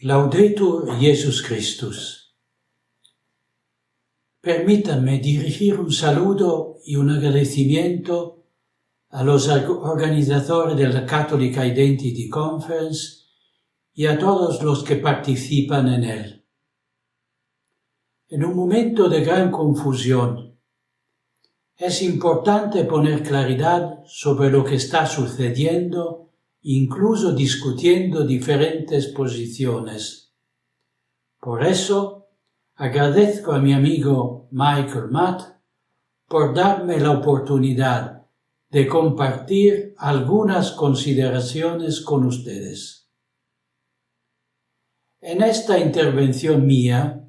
Laudetur Jesus Christus. Permítanme dirigir un saludo y un agradecimiento a los organizadores de la Catholic Identity Conference y a todos los que participan en él. En un momento de gran confusión, es importante poner claridad sobre lo que está sucediendo, incluso discutiendo diferentes posiciones. Por eso, agradezco a mi amigo Michael Matt por darme la oportunidad de compartir algunas consideraciones con ustedes. En esta intervención mía,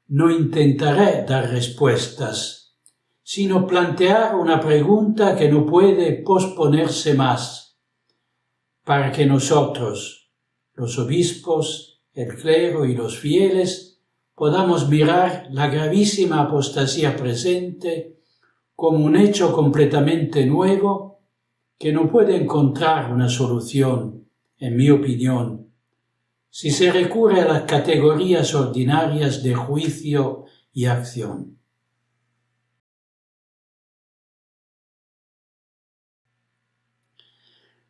no intentaré dar respuestas, sino plantear una pregunta que no puede posponerse más, para que nosotros, los obispos, el clero y los fieles, podamos mirar la gravísima apostasía presente como un hecho completamente nuevo que no puede encontrar una solución, en mi opinión, si se recurre a las categorías ordinarias de juicio y acción.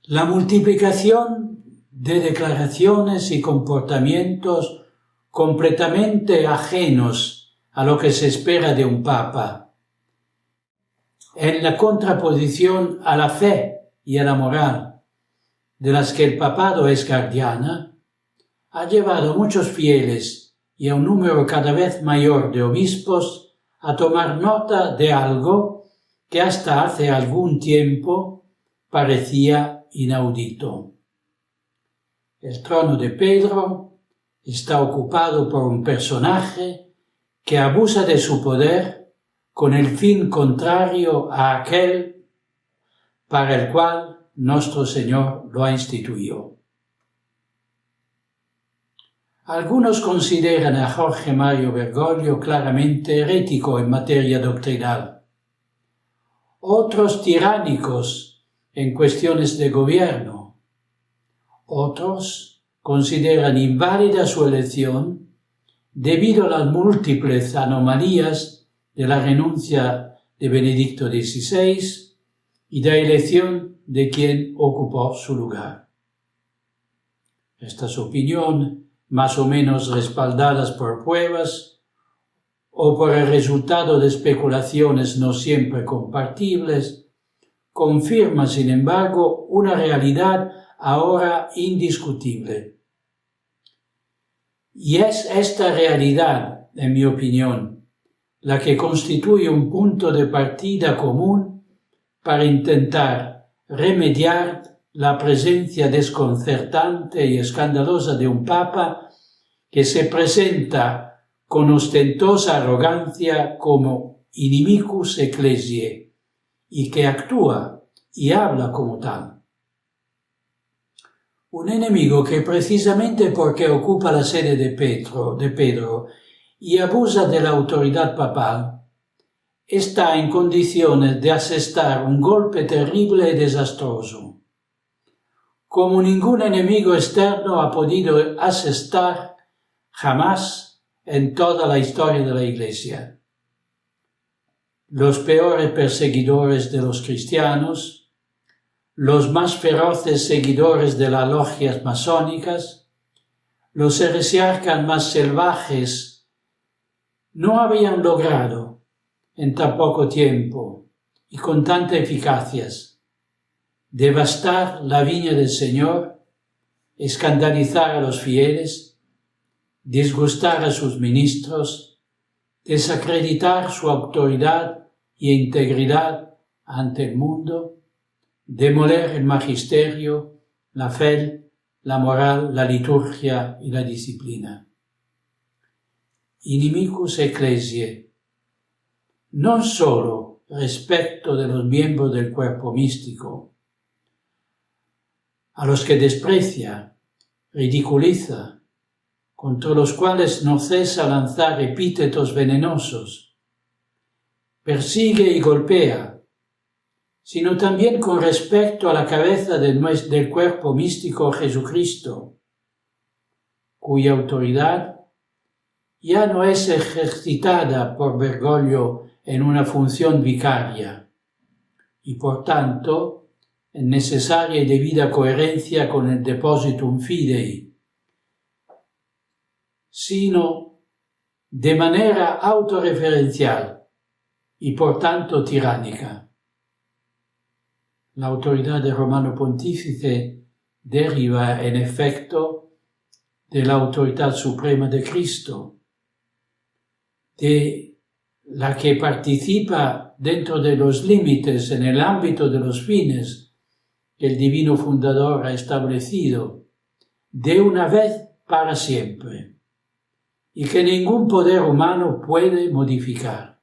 La multiplicación de declaraciones y comportamientos completamente ajenos a lo que se espera de un papa, en la contraposición a la fe y a la moral, de las que el papado es guardiana, ha llevado a muchos fieles y a un número cada vez mayor de obispos a tomar nota de algo que hasta hace algún tiempo parecía inaudito. El trono de Pedro está ocupado por un personaje que abusa de su poder con el fin contrario a aquel para el cual nuestro Señor lo ha instituido. Algunos consideran a Jorge Mario Bergoglio claramente herético en materia doctrinal, otros tiránicos en cuestiones de gobierno. Otros consideran inválida su elección debido a las múltiples anomalías de la renuncia de Benedicto XVI y de la elección de quien ocupó su lugar. Estas opiniones, más o menos respaldadas por pruebas o por el resultado de especulaciones no siempre compartibles, confirma, sin embargo, una realidad ahora indiscutible. Y es esta realidad, en mi opinión, la que constituye un punto de partida común para intentar remediar la presencia desconcertante y escandalosa de un papa que se presenta con ostentosa arrogancia como inimicus ecclesiae, y que actúa y habla como tal. Un enemigo que precisamente porque ocupa la sede de Pedro y abusa de la autoridad papal, está en condiciones de asestar un golpe terrible y desastroso, como ningún enemigo externo ha podido asestar jamás en toda la historia de la Iglesia. Los peores perseguidores de los cristianos, los más feroces seguidores de las logias masónicas, los heresiarcas más salvajes, no habían logrado, en tan poco tiempo y con tanta eficacia, devastar la viña del Señor, escandalizar a los fieles, disgustar a sus ministros, desacreditar su autoridad y integridad ante el mundo, demoler el magisterio, la fe, la moral, la liturgia y la disciplina. Inimicus ecclesiae, no solo respecto de los miembros del cuerpo místico, a los que desprecia, ridiculiza, contra los cuales no cesa lanzar epítetos venenosos, persigue y golpea, sino también con respecto a la cabeza del cuerpo místico Jesucristo, cuya autoridad ya no es ejercitada por Bergoglio en una función vicaria y por tanto en necesaria y debida coherencia con el Depositum Fidei, sino de manera autorreferencial y por tanto tiránica. La autoridad del Romano Pontífice deriva en efecto de la autoridad suprema de Cristo, de la que participa dentro de los límites en el ámbito de los fines que el Divino Fundador ha establecido de una vez para siempre y que ningún poder humano puede modificar.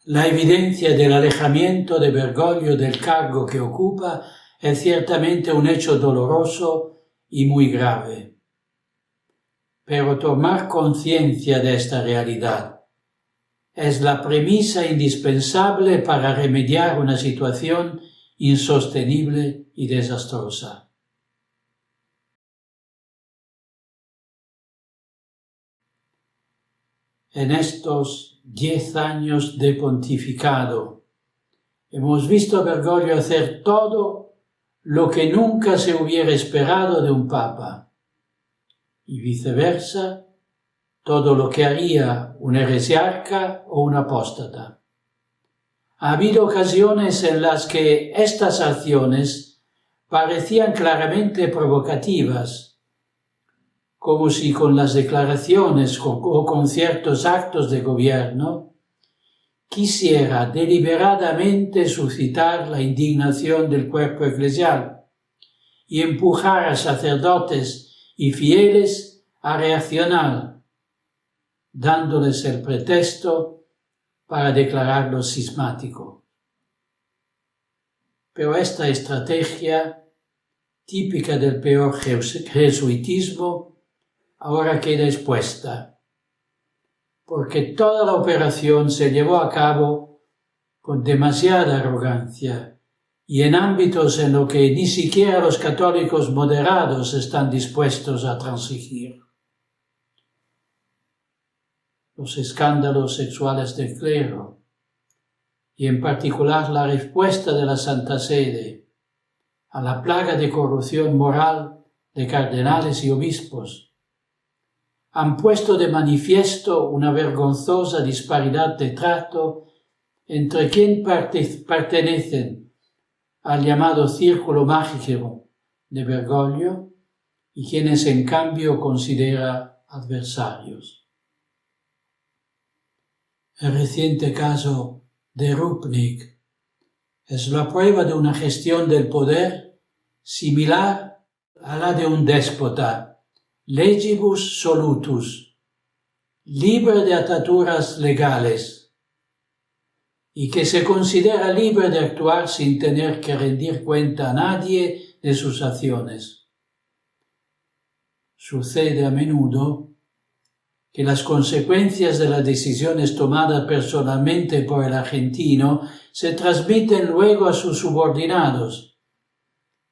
La evidencia del alejamiento de Bergoglio del cargo que ocupa es ciertamente un hecho doloroso y muy grave. Pero tomar conciencia de esta realidad es la premisa indispensable para remediar una situación insostenible y desastrosa. En estos 10 años de pontificado, hemos visto a Bergoglio hacer todo lo que nunca se hubiera esperado de un papa, y viceversa, todo lo que haría un heresiarca o un apóstata. Ha habido ocasiones en las que estas acciones parecían claramente provocativas, como si con las declaraciones o con ciertos actos de gobierno quisiera deliberadamente suscitar la indignación del cuerpo eclesial y empujar a sacerdotes y fieles a reaccionar, dándoles el pretexto para declararlos cismáticos. Pero esta estrategia, típica del peor jesuitismo, ahora queda expuesta, porque toda la operación se llevó a cabo con demasiada arrogancia y en ámbitos en los que ni siquiera los católicos moderados están dispuestos a transigir. Los escándalos sexuales del clero, y en particular la respuesta de la Santa Sede a la plaga de corrupción moral de cardenales y obispos, han puesto de manifiesto una vergonzosa disparidad de trato entre quienes pertenecen al llamado círculo mágico de Bergoglio y quienes en cambio considera adversarios. El reciente caso de Rupnik es la prueba de una gestión del poder similar a la de un déspota, legibus solutus, libre de ataduras legales, y que se considera libre de actuar sin tener que rendir cuenta a nadie de sus acciones. Sucede a menudo que las consecuencias de las decisiones tomadas personalmente por el argentino se transmiten luego a sus subordinados,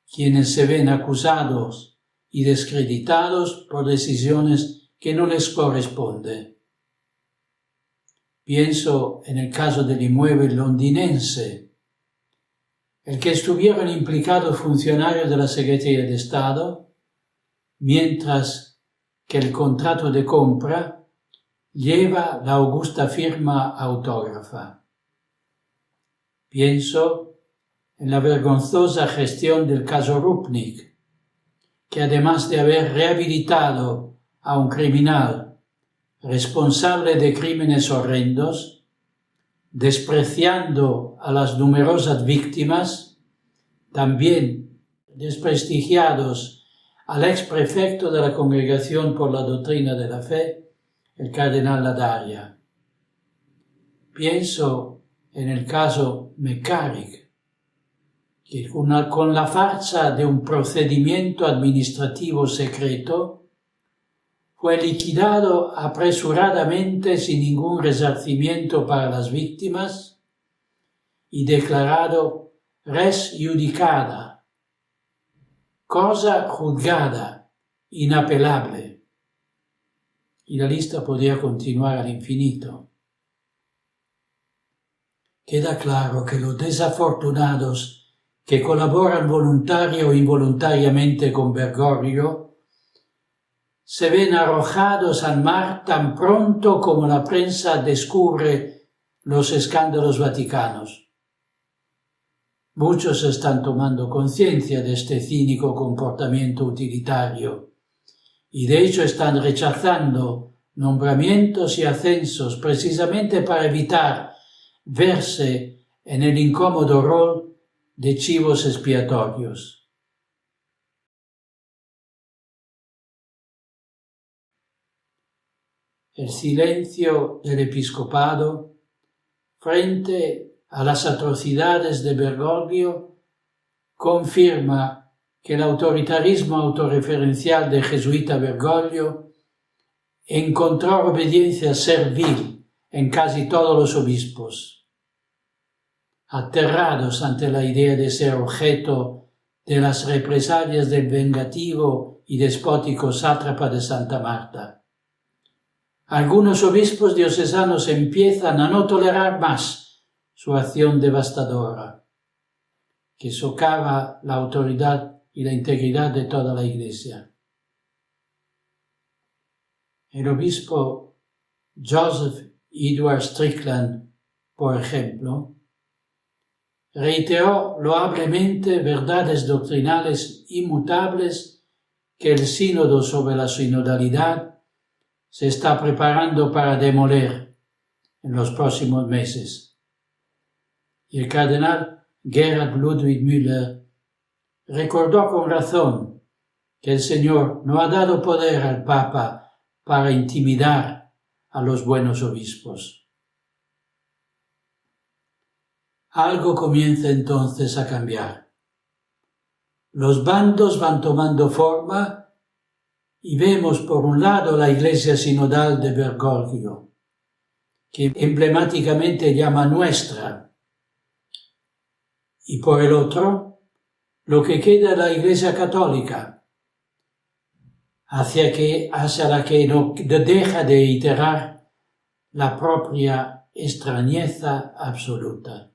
quienes se ven acusados y descreditados por decisiones que no les corresponden. Pienso en el caso del inmueble londinense, el que estuvieron implicados funcionarios de la Secretaría de Estado, mientras que el contrato de compra lleva la augusta firma autógrafa. Pienso en la vergonzosa gestión del caso Rupnik, que además de haber rehabilitado a un criminal responsable de crímenes horrendos, despreciando a las numerosas víctimas, también desprestigiados al exprefecto de la Congregación por la Doctrina de la Fe, el cardenal Ladaria. Pienso en el caso McCarrick, que con la farsa de un procedimiento administrativo secreto fue liquidado apresuradamente sin ningún resarcimiento para las víctimas y declarado res judicata, cosa juzgada inapelable. Y la lista podría continuar al infinito. Queda claro que los desafortunados que colaboran voluntaria o involuntariamente con Bergoglio se ven arrojados al mar tan pronto como la prensa descubre los escándalos vaticanos. Muchos están tomando conciencia de este cínico comportamiento utilitario y de hecho están rechazando nombramientos y ascensos precisamente para evitar verse en el incómodo rol de chivos expiatorios. El silencio del episcopado frente a las atrocidades de Bergoglio confirma que el autoritarismo autorreferencial del jesuita Bergoglio encontró obediencia servil en casi todos los obispos. Aterrados ante la idea de ser objeto de las represalias del vengativo y despótico sátrapa de Santa Marta, algunos obispos diocesanos empiezan a no tolerar más su acción devastadora, que socava la autoridad y la integridad de toda la Iglesia. El obispo Joseph Edward Strickland, por ejemplo, reiteró loablemente verdades doctrinales inmutables que el sínodo sobre la sinodalidad se está preparando para demoler en los próximos meses. Y el cardenal Gerhard Ludwig Müller recordó con razón que el Señor no ha dado poder al Papa para intimidar a los buenos obispos. Algo comienza entonces a cambiar. Los bandos van tomando forma y vemos por un lado la Iglesia sinodal de Bergoglio, que emblemáticamente llama nuestra, y por el otro, lo que queda de la Iglesia católica, hacia la que no deja de iterar la propia extrañeza absoluta.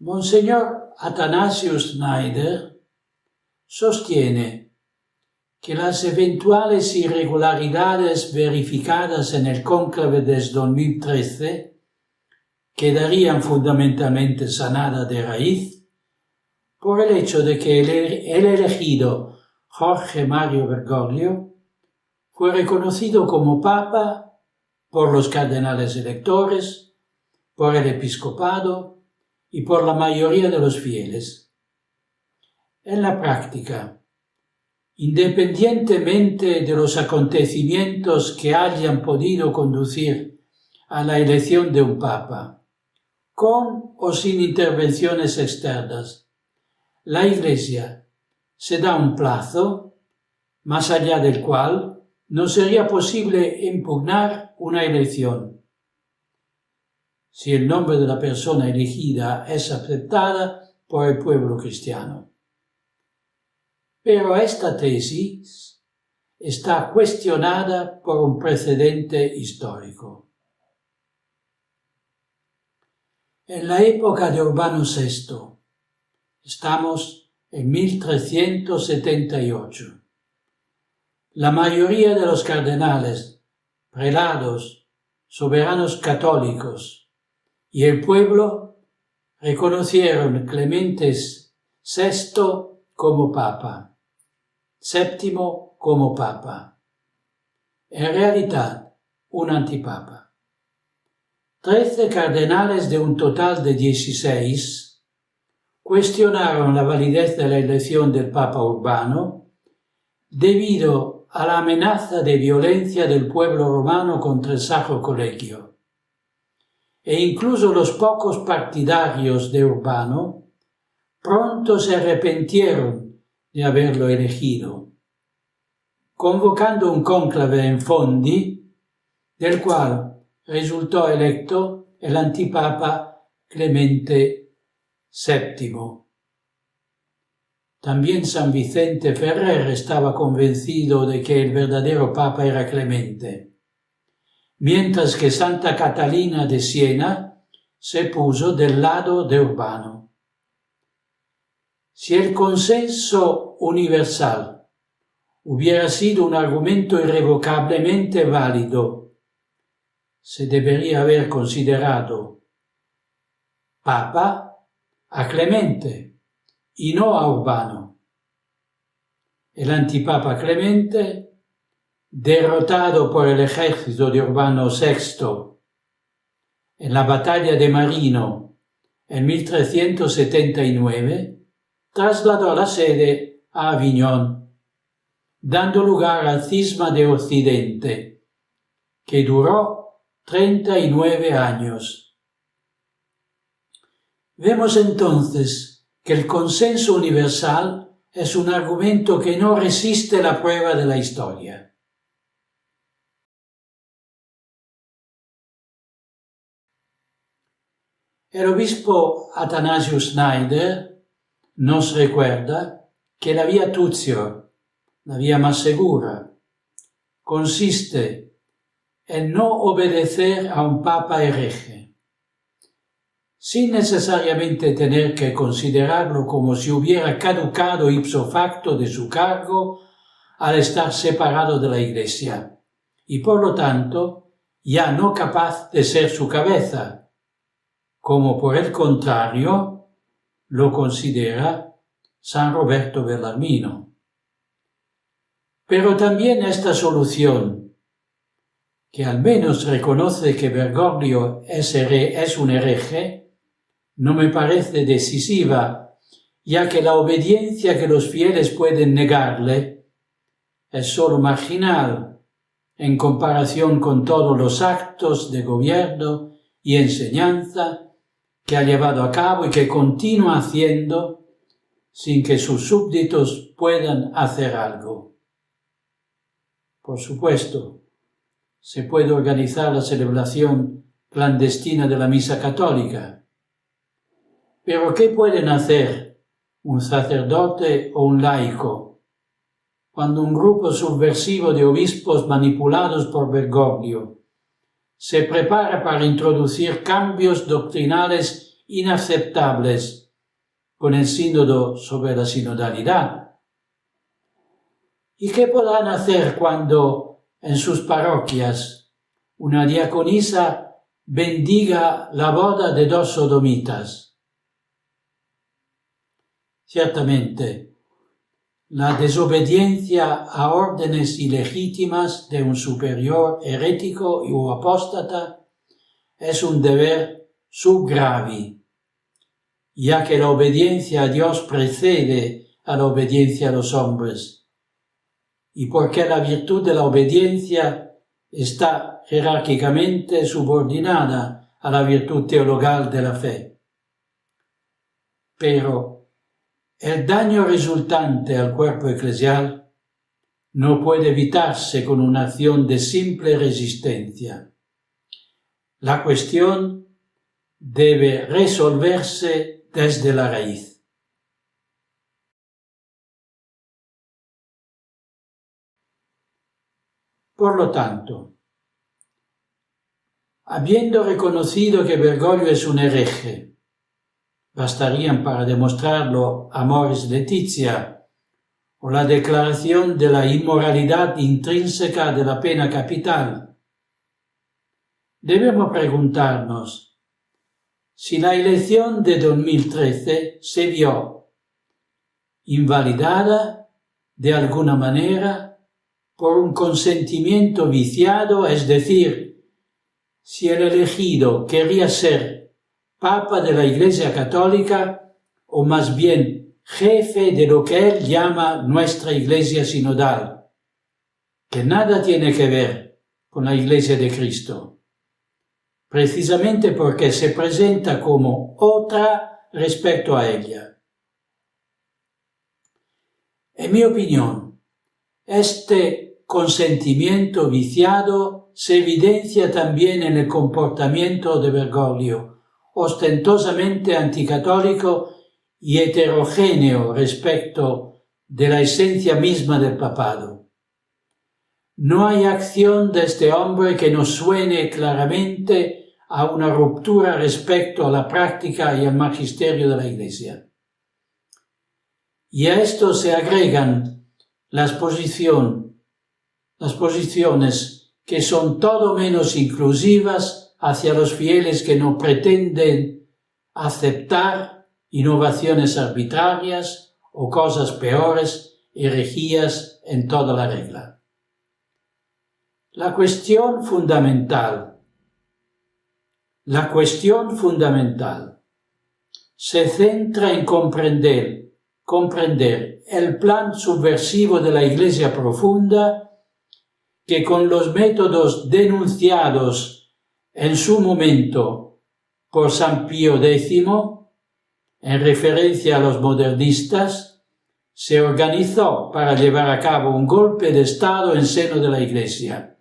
Monseñor Athanasius Schneider sostiene que las eventuales irregularidades verificadas en el cónclave del 2013 quedarían fundamentalmente sanadas de raíz por el hecho de que el elegido Jorge Mario Bergoglio fue reconocido como papa por los cardenales electores, por el episcopado y por la mayoría de los fieles. En la práctica, independientemente de los acontecimientos que hayan podido conducir a la elección de un papa, con o sin intervenciones externas, la Iglesia se da un plazo, más allá del cual no sería posible impugnar una elección, si el nombre de la persona elegida es aceptada por el pueblo cristiano. Pero esta tesis está cuestionada por un precedente histórico. En la época de Urbano VI, estamos en 1378, la mayoría de los cardenales, prelados, soberanos católicos y el pueblo reconocieron Clemente VI como papa, VII como papa, en realidad un antipapa. 13 cardenales de un total de 16 cuestionaron la validez de la elección del Papa Urbano debido a la amenaza de violencia del pueblo romano contra el Sacro Colegio. E incluso los pocos partidarios de Urbano pronto se arrepintieron de haberlo elegido, convocando un cónclave en Fondi, del cual resultó electo el antipapa Clemente VII. También San Vicente Ferrer estaba convencido de que el verdadero Papa era Clemente, mientras que Santa Catalina de Siena se puso del lado de Urbano. Si el consenso universal hubiera sido un argumento irrevocablemente válido, se debería haber considerado Papa a Clemente y no a Urbano. El antipapa Clemente, derrotado por el ejército de Urbano VI en la batalla de Marino en 1379, trasladó la sede a Aviñón, dando lugar al cisma de Occidente, que duró 39 años. Vemos entonces que el consenso universal es un argumento que no resiste la prueba de la historia. El obispo Athanasius Schneider nos recuerda que la vía Tuzio, la vía más segura, consiste en no obedecer a un papa hereje, sin necesariamente tener que considerarlo como si hubiera caducado ipso facto de su cargo al estar separado de la Iglesia, y por lo tanto ya no capaz de ser su cabeza, como por el contrario lo considera San Roberto Bellarmino. Pero también esta solución, que al menos reconoce que Bergoglio es un hereje, no me parece decisiva, ya que la obediencia que los fieles pueden negarle es sólo marginal en comparación con todos los actos de gobierno y enseñanza que ha llevado a cabo y que continúa haciendo sin que sus súbditos puedan hacer algo. Por supuesto, se puede organizar la celebración clandestina de la misa católica, pero ¿qué pueden hacer un sacerdote o un laico cuando un grupo subversivo de obispos manipulados por Bergoglio se prepara para introducir cambios doctrinales inaceptables con el sínodo sobre la sinodalidad? ¿Y qué podrán hacer cuando en sus parroquias una diaconisa bendiga la boda de 2 sodomitas? Ciertamente, la desobediencia a órdenes ilegítimas de un superior herético o apóstata es un deber sub gravi, ya que la obediencia a Dios precede a la obediencia a los hombres, y porque la virtud de la obediencia está jerárquicamente subordinada a la virtud teologal de la fe. Pero el daño resultante al cuerpo eclesial no puede evitarse con una acción de simple resistencia. La cuestión debe resolverse desde la raíz. Por lo tanto, habiendo reconocido que Bergoglio es un hereje, bastarían para demostrarlo Amoris Laetitia o la declaración de la inmoralidad intrínseca de la pena capital. Debemos preguntarnos si la elección de 2013 se vio invalidada de alguna manera por un consentimiento viciado, es decir, si el elegido quería ser Papa de la Iglesia Católica, o más bien jefe de lo que él llama nuestra Iglesia sinodal, que nada tiene que ver con la Iglesia de Cristo, precisamente porque se presenta como otra respecto a ella. En mi opinión, este consentimiento viciado se evidencia también en el comportamiento de Bergoglio, ostentosamente anticatólico y heterogéneo respecto de la esencia misma del papado. No hay acción de este hombre que nos suene claramente a una ruptura respecto a la práctica y al magisterio de la Iglesia. Y a esto se agregan las posiciones que son todo menos inclusivas hacia los fieles que no pretenden aceptar innovaciones arbitrarias o cosas peores, herejías en toda la regla. La cuestión fundamental se centra en comprender el plan subversivo de la Iglesia profunda que con los métodos denunciados en su momento por San Pío X, en referencia a los modernistas, se organizó para llevar a cabo un golpe de Estado en seno de la Iglesia,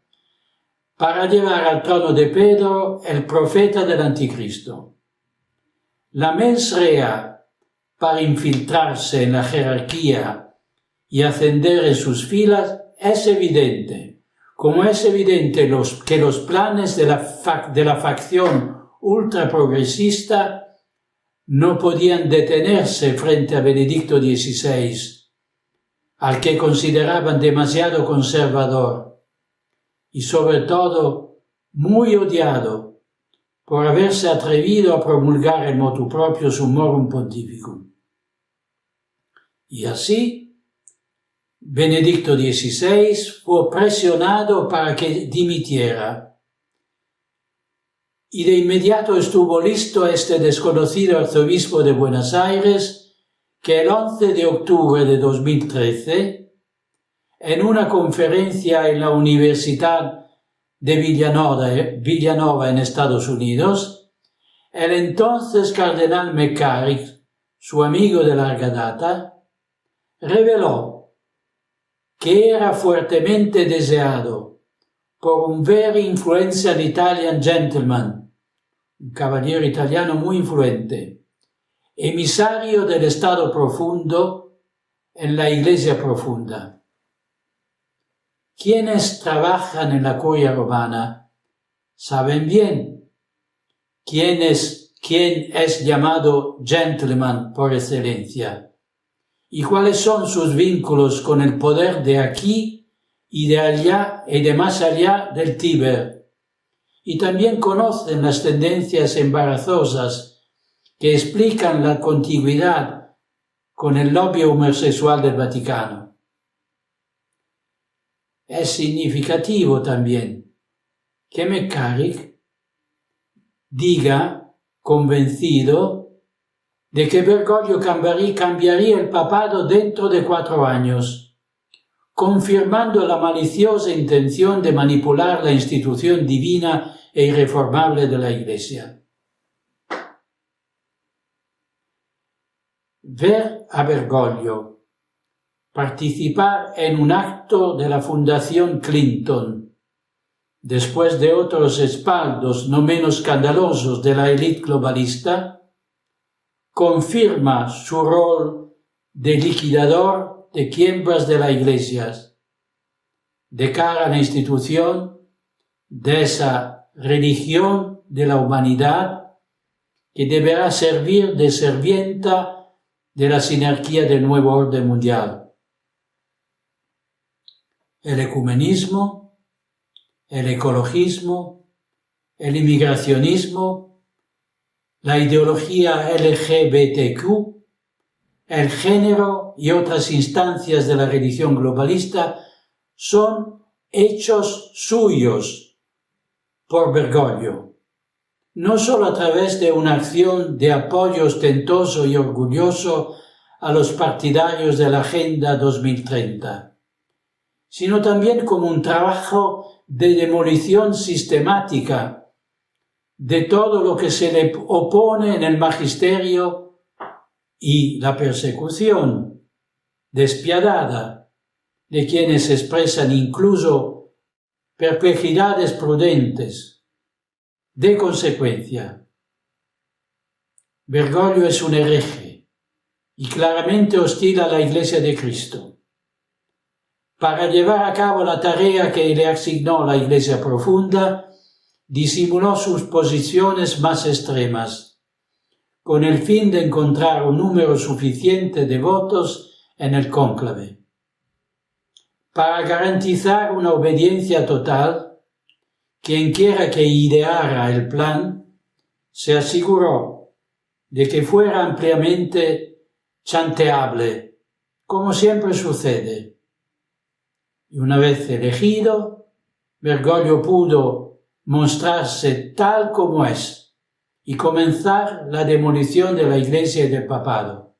para llevar al trono de Pedro el profeta del Anticristo. La mens rea para infiltrarse en la jerarquía y ascender en sus filas es evidente, como es evidente que los planes de la facción ultraprogresista no podían detenerse frente a Benedicto XVI, al que consideraban demasiado conservador y sobre todo muy odiado por haberse atrevido a promulgar el motu proprio Summorum Pontificum. Y así, Benedicto XVI fue presionado para que dimitiera. Y de inmediato estuvo listo este desconocido arzobispo de Buenos Aires, que el 11 de octubre de 2013, en una conferencia en la Universidad de Villanova en Estados Unidos, el entonces cardenal McCarrick, su amigo de larga data, reveló que era fuertemente deseado por un very influential Italian gentleman, un caballero italiano muy influente, emisario del Estado profundo en la Iglesia profunda. Quienes trabajan en la curia romana saben bien quién es llamado gentleman por excelencia y cuáles son sus vínculos con el poder de aquí y de allá y de más allá del Tíber, y también conocen las tendencias embarazosas que explican la contiguidad con el lobby homosexual del Vaticano. Es significativo también que McCarrick diga, convencido, de que Bergoglio cambiaría el papado dentro de 4 años, confirmando la maliciosa intención de manipular la institución divina e irreformable de la Iglesia. Ver a Bergoglio participar en un acto de la Fundación Clinton, después de otros espaldos no menos escandalosos de la élite globalista, confirma su rol de liquidador de quiebras de la Iglesia, de cara a la institución de esa religión de la humanidad que deberá servir de sirvienta de la sinergia del nuevo orden mundial. El ecumenismo, el ecologismo, el inmigracionismo, la ideología LGBTQ, el género y otras instancias de la religión globalista son hechos suyos por Bergoglio, no solo a través de una acción de apoyo ostentoso y orgulloso a los partidarios de la Agenda 2030, sino también como un trabajo de demolición sistemática de todo lo que se le opone en el magisterio y la persecución despiadada de quienes expresan incluso perplejidades prudentes. De consecuencia, Bergoglio es un hereje y claramente hostil a la Iglesia de Cristo. Para llevar a cabo la tarea que le asignó la Iglesia profunda, disimuló sus posiciones más extremas, con el fin de encontrar un número suficiente de votos en el cónclave. Para garantizar una obediencia total, quienquiera que ideara el plan se aseguró de que fuera ampliamente chanteable, como siempre sucede. Y una vez elegido, Bergoglio pudo mostrarse tal como es y comenzar la demolición de la Iglesia y del papado.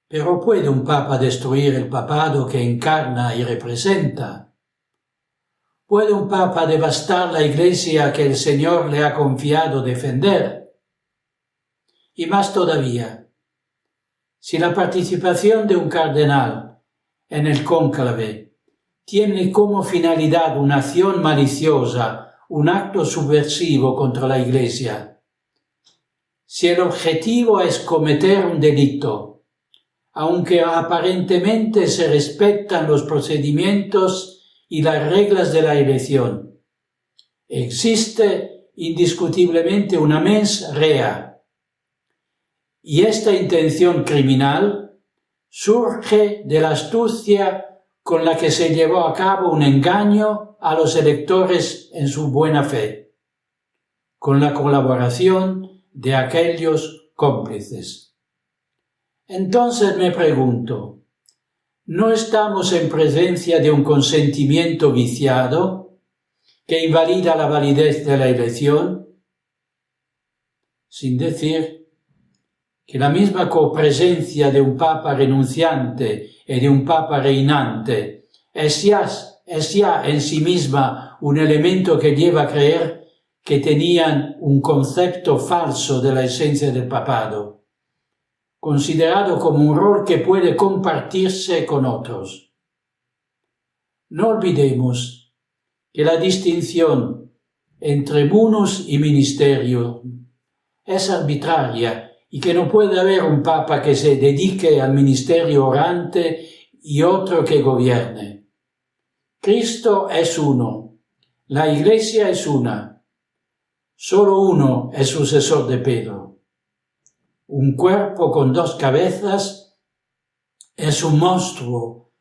Pero ¿puede un papa destruir el papado que encarna y representa? ¿Puede un papa devastar la Iglesia que el Señor le ha confiado defender? Y más todavía, si la participación de un cardenal en el cónclave tiene como finalidad una acción maliciosa, un acto subversivo contra la Iglesia, si el objetivo es cometer un delito, aunque aparentemente se respetan los procedimientos y las reglas de la elección, existe indiscutiblemente una mens rea, y esta intención criminal surge de la astucia con la que se llevó a cabo un engaño a los electores en su buena fe, con la colaboración de aquellos cómplices. Entonces me pregunto, ¿no estamos en presencia de un consentimiento viciado que invalida la validez de la elección? Sin decir que la misma copresencia de un papa renunciante y de un papa reinante es ya en sí misma un elemento que lleva a creer que tenían un concepto falso de la esencia del papado, considerado como un rol que puede compartirse con otros. No olvidemos que la distinción entre munus y ministerio es arbitraria y que no puede haber un papa que se dedique al ministerio orante y otro que gobierne. Cristo es uno, la Iglesia es una, solo uno es sucesor de Pedro. Un cuerpo con dos cabezas es un monstruo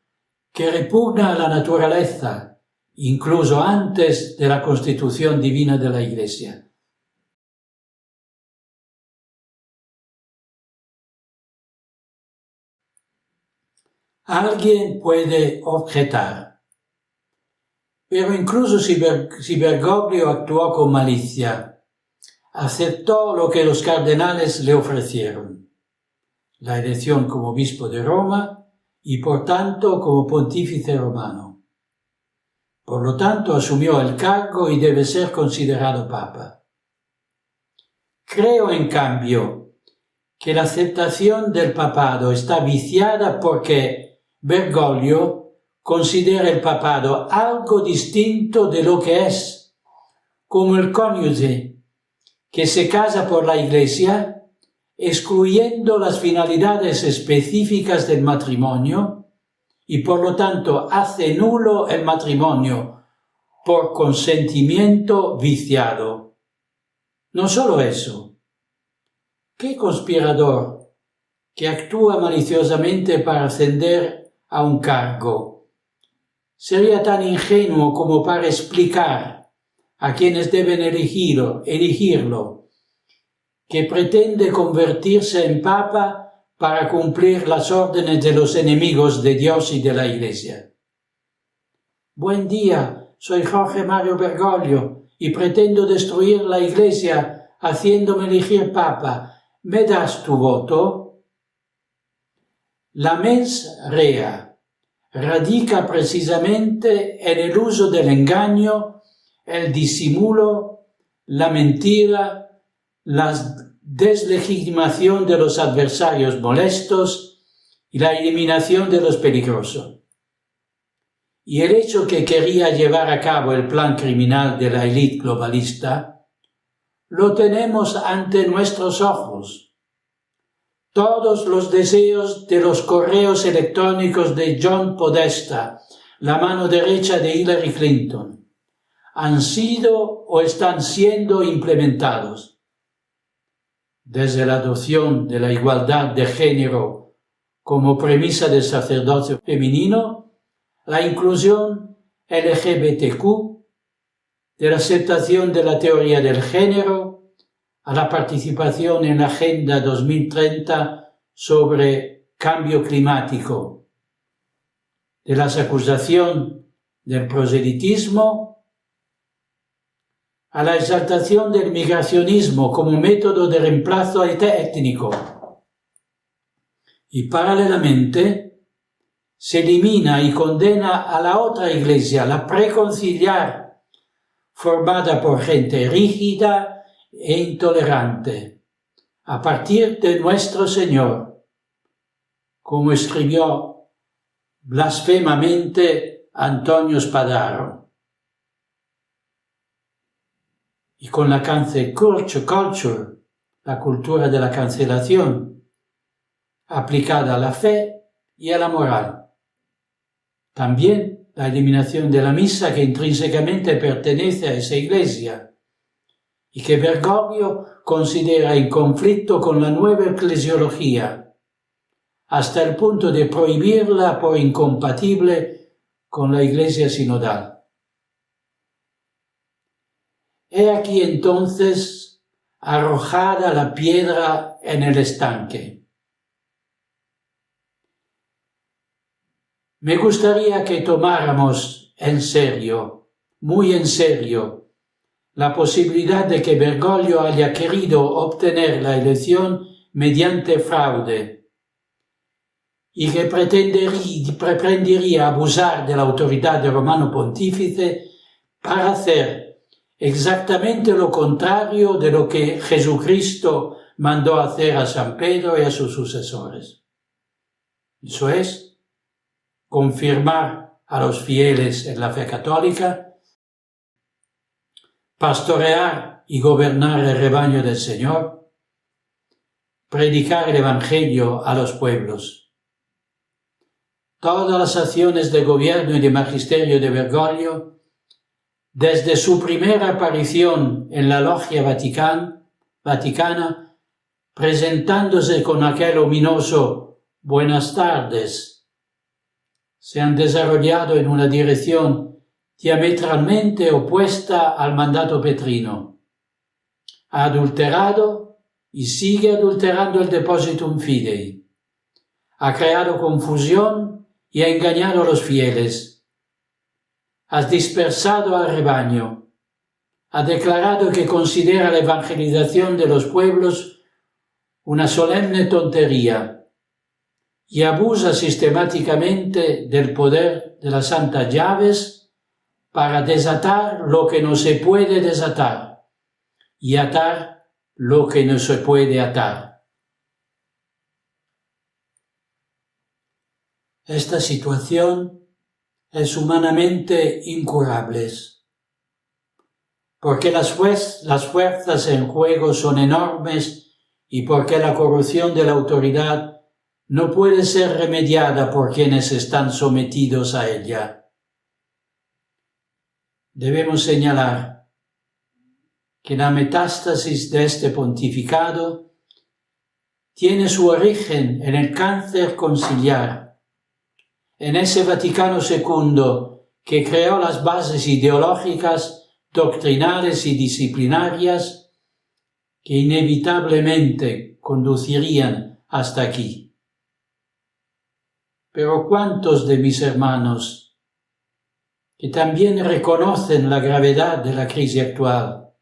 que repugna a la naturaleza, incluso antes de la constitución divina de la Iglesia. Alguien puede objetar, pero incluso si Bergoglio actuó con malicia, aceptó lo que los cardenales le ofrecieron, la elección como obispo de Roma y por tanto como pontífice romano. Por lo tanto asumió el cargo y debe ser considerado papa. Creo en cambio que la aceptación del papado está viciada porque Bergoglio considera el papado algo distinto de lo que es, como el cónyuge que se casa por la Iglesia, excluyendo las finalidades específicas del matrimonio y por lo tanto hace nulo el matrimonio por consentimiento viciado. No solo eso, ¿qué conspirador que actúa maliciosamente para ascender a un cargo sería tan ingenuo como para explicar a quienes deben elegirlo que pretende convertirse en papa para cumplir las órdenes de los enemigos de Dios y de la Iglesia? Buen día, soy Jorge Mario Bergoglio y pretendo destruir la Iglesia haciéndome elegir papa. ¿Me das tu voto? La mens rea radica precisamente en el uso del engaño, el disimulo, la mentira, la deslegitimación de los adversarios molestos y la eliminación de los peligrosos. Y el hecho que quería llevar a cabo el plan criminal de la élite globalista lo tenemos ante nuestros ojos. Todos los deseos de los correos electrónicos de John Podesta, la mano derecha de Hillary Clinton, han sido o están siendo implementados. Desde la adopción de la igualdad de género como premisa del sacerdocio femenino, la inclusión LGBTQ, de la aceptación de la teoría del género, a la participación en la Agenda 2030 sobre cambio climático, de la acusación del proselitismo, a la exaltación del migracionismo como método de reemplazo étnico. Y paralelamente se elimina y condena a la otra iglesia, la preconciliar, formada por gente rígida e intolerante, a partir de nuestro Señor, como escribió blasfemamente Antonio Spadaro. Y con la cancel culture, la cultura de la cancelación, aplicada a la fe y a la moral. También la eliminación de la misa que intrínsecamente pertenece a esa iglesia y que Bergoglio considera en conflicto con la nueva eclesiología, hasta el punto de prohibirla por incompatible con la iglesia sinodal. He aquí entonces arrojada la piedra en el estanque. Me gustaría que tomáramos en serio, muy en serio, la posibilidad de que Bergoglio haya querido obtener la elección mediante fraude y que pretendería abusar de la autoridad del Romano Pontífice para hacer exactamente lo contrario de lo que Jesucristo mandó hacer a San Pedro y a sus sucesores. Eso es, confirmar a los fieles en la fe católica, pastorear y gobernar el rebaño del Señor, predicar el Evangelio a los pueblos. Todas las acciones de gobierno y de magisterio de Bergoglio, desde su primera aparición en la Logia Vaticana, presentándose con aquel ominoso «Buenas tardes», se han desarrollado en una dirección diametralmente opuesta al mandato petrino. Ha adulterado y sigue adulterando el Depositum Fidei. Ha creado confusión y ha engañado a los fieles. Has dispersado al rebaño, ha declarado que considera la evangelización de los pueblos una solemne tontería y abusa sistemáticamente del poder de las santas llaves para desatar lo que no se puede desatar y atar lo que no se puede atar. Esta situación es humanamente incurable, porque las fuerzas en juego son enormes y porque la corrupción de la autoridad no puede ser remediada por quienes están sometidos a ella. Debemos señalar que la metástasis de este pontificado tiene su origen en el cáncer conciliar, en ese Vaticano II que creó las bases ideológicas, doctrinales y disciplinarias que inevitablemente conducirían hasta aquí. Pero ¿cuántos de mis hermanos que también reconocen la gravedad de la crisis actual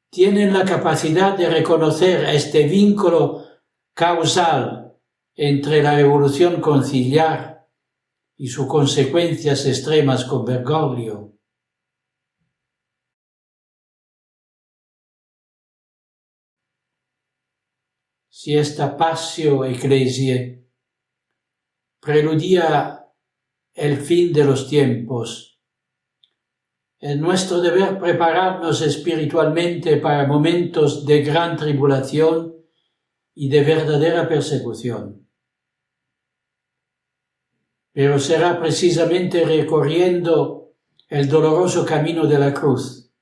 tienen la capacidad de reconocer este vínculo causal entre la revolución conciliar y sus consecuencias extremas con Bergoglio? Si esta Passio Ecclesiae preludia el fin de los tiempos, Es nuestro deber prepararnos espiritualmente para momentos de gran tribulación y de verdadera persecución. Pero será precisamente recorriendo el doloroso camino de la cruz,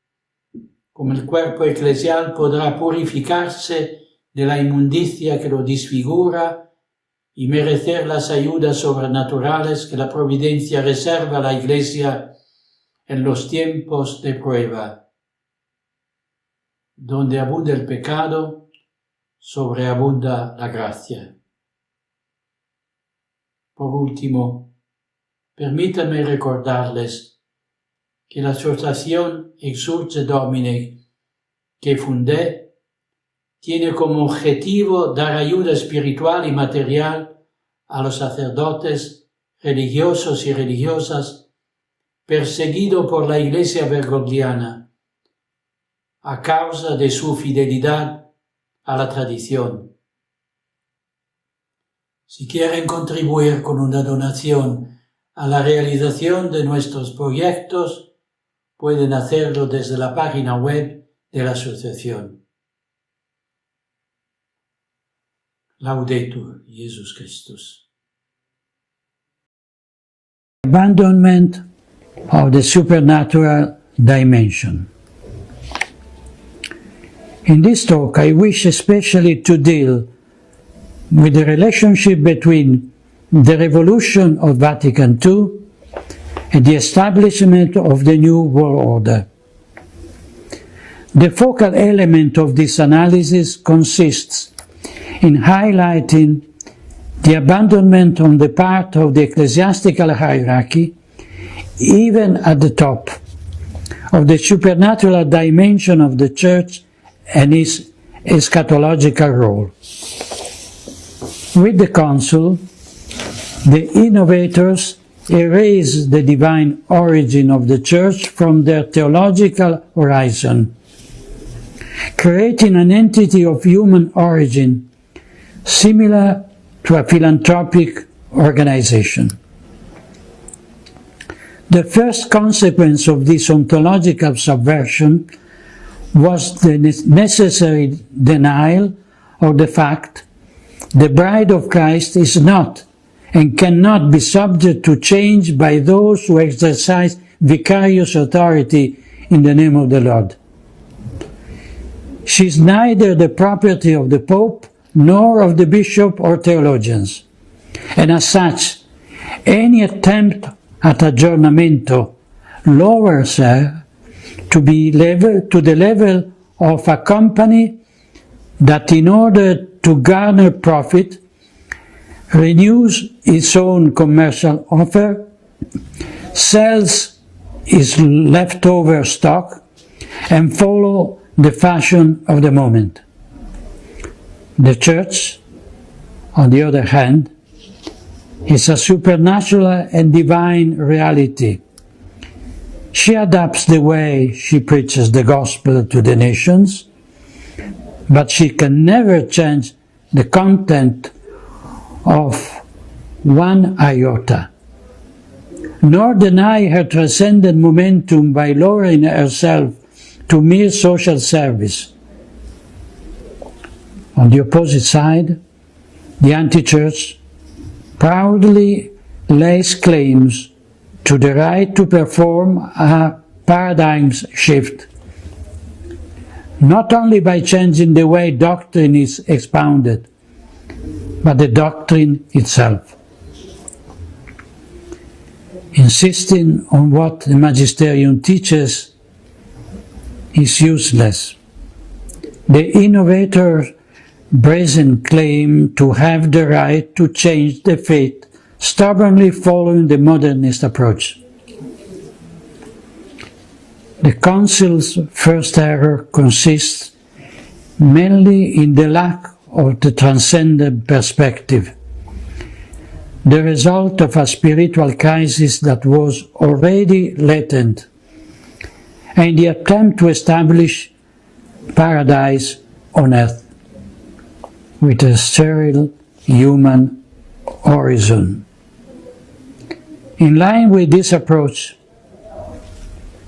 como el cuerpo eclesial podrá purificarse de la inmundicia que lo desfigura y merecer las ayudas sobrenaturales que la providencia reserva a la Iglesia en los tiempos de prueba. Donde abunda el pecado, sobreabunda la gracia. Por último, permítanme recordarles que la asociación Exsulce Domine que fundé tiene como objetivo dar ayuda espiritual y material a los sacerdotes, religiosos y religiosas perseguidos por la Iglesia bergogliana a causa de su fidelidad a la tradición. Si quieren contribuir con una donación a la realización de nuestros proyectos, pueden hacerlo desde la página web de la asociación. Laudetur Jesus Christus. Abandonment of the supernatural dimension. In this talk, I wish especially to deal with the relationship between the revolution of Vatican II and the establishment of the New World Order. The focal element of this analysis consists in highlighting the abandonment on the part of the ecclesiastical hierarchy, even at the top, of the supernatural dimension of the Church and its eschatological role. With the Council, the innovators erased the divine origin of the Church from their theological horizon, creating an entity of human origin similar to a philanthropic organization. The first consequence of this ontological subversion was the necessary denial of the fact the bride of Christ is not and cannot be subject to change by those who exercise vicarious authority in the name of the Lord. She is neither the property of the Pope nor of the bishop or theologians, and as such, any attempt at aggiornamento lowers her to the level of a company that, in order to garner profit, renews its own commercial offer, sells its leftover stock, and follow the fashion of the moment. The Church, on the other hand, is a supernatural and divine reality. She adapts the way she preaches the gospel to the nations, but she can never change the content of one iota, nor deny her transcendent momentum by lowering herself to mere social service. On the opposite side, the anti-church proudly lays claims to the right to perform a paradigm shift, not only by changing the way doctrine is expounded, but the doctrine itself. Insisting on what the magisterium teaches is useless. The innovators brazen claim to have the right to change the faith, stubbornly following the modernist approach. The Council's first error consists mainly in the lack of the transcendent perspective, the result of a spiritual crisis that was already latent, and the attempt to establish paradise on earth with a sterile human horizon. In line with this approach,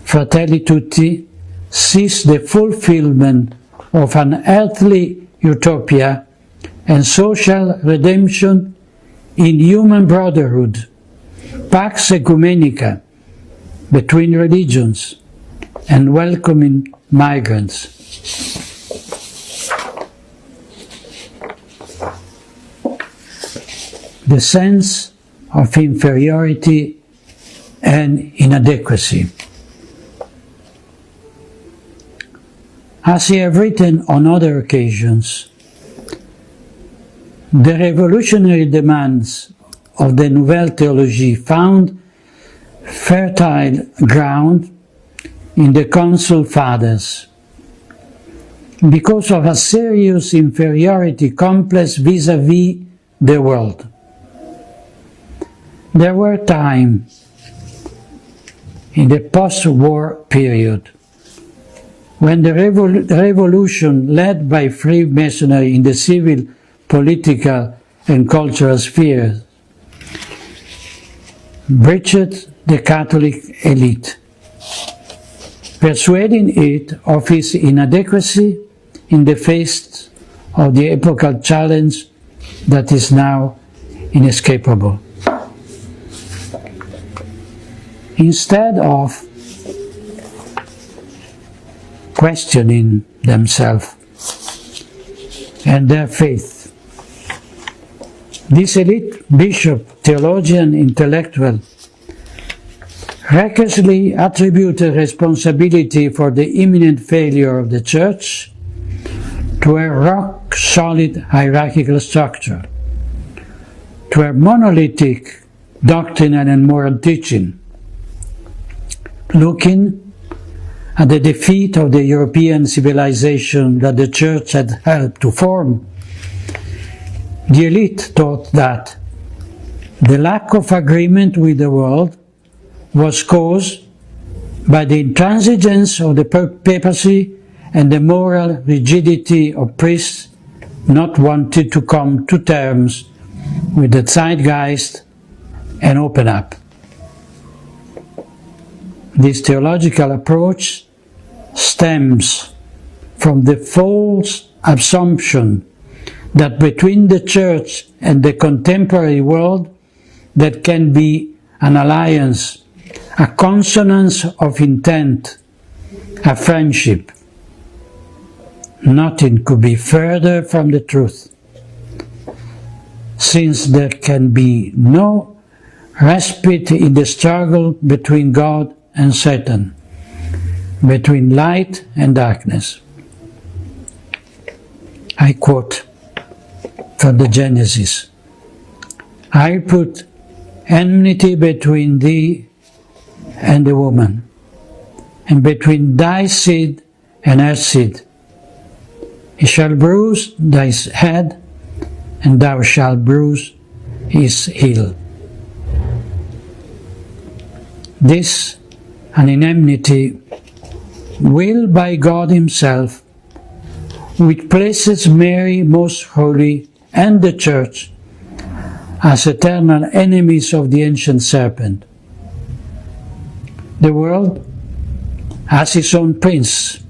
Fratelli Tutti sees the fulfillment of an earthly utopia and social redemption in human brotherhood, Pax Ecumenica, between religions, and welcoming migrants. The sense of inferiority and inadequacy. As I have written on other occasions, the revolutionary demands of the Nouvelle Théologie found fertile ground in the Council Fathers because of a serious inferiority complex vis-à-vis the world. There were times in the post-war period when the revolution led by Freemasonry in the civil, political and cultural spheres breached the Catholic elite, persuading it of its inadequacy in the face of the epochal challenge that is now inescapable. Instead of questioning themselves and their faith, this elite bishop, theologian, intellectual recklessly attributed responsibility for the imminent failure of the Church to a rock-solid hierarchical structure, to a monolithic doctrinal and moral teaching, looking at the defeat of the European civilization that the Church had helped to form. The elite thought that the lack of agreement with the world was caused by the intransigence of the papacy and the moral rigidity of priests not wanting to come to terms with the zeitgeist and open up. This theological approach stems from the false assumption that between the Church and the contemporary world there can be an alliance, a consonance of intent, a friendship. Nothing could be further from the truth, since there can be no respite in the struggle between God and Satan, between light and darkness. I quote from the Genesis, "I put enmity between thee and the woman, and between thy seed and her seed. He shall bruise thy head, and thou shalt bruise his heel." This an enmity willed by God Himself, which places Mary most holy and the Church as eternal enemies of the ancient serpent. The world has its own prince,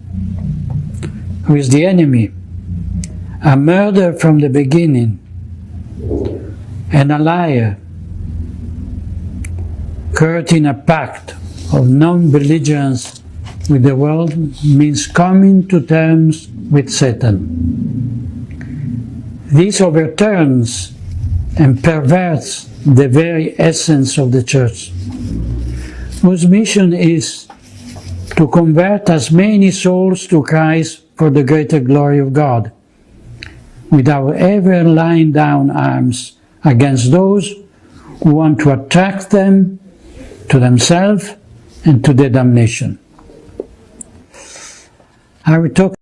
who is the enemy, a murderer from the beginning, and a liar, courting a pact of non-belligerence with the world means coming to terms with Satan. This overturns and perverts the very essence of the Church, whose mission is to convert as many souls to Christ for the greater glory of God, without ever laying down arms against those who want to attract them to themselves and to their damnation. I will talk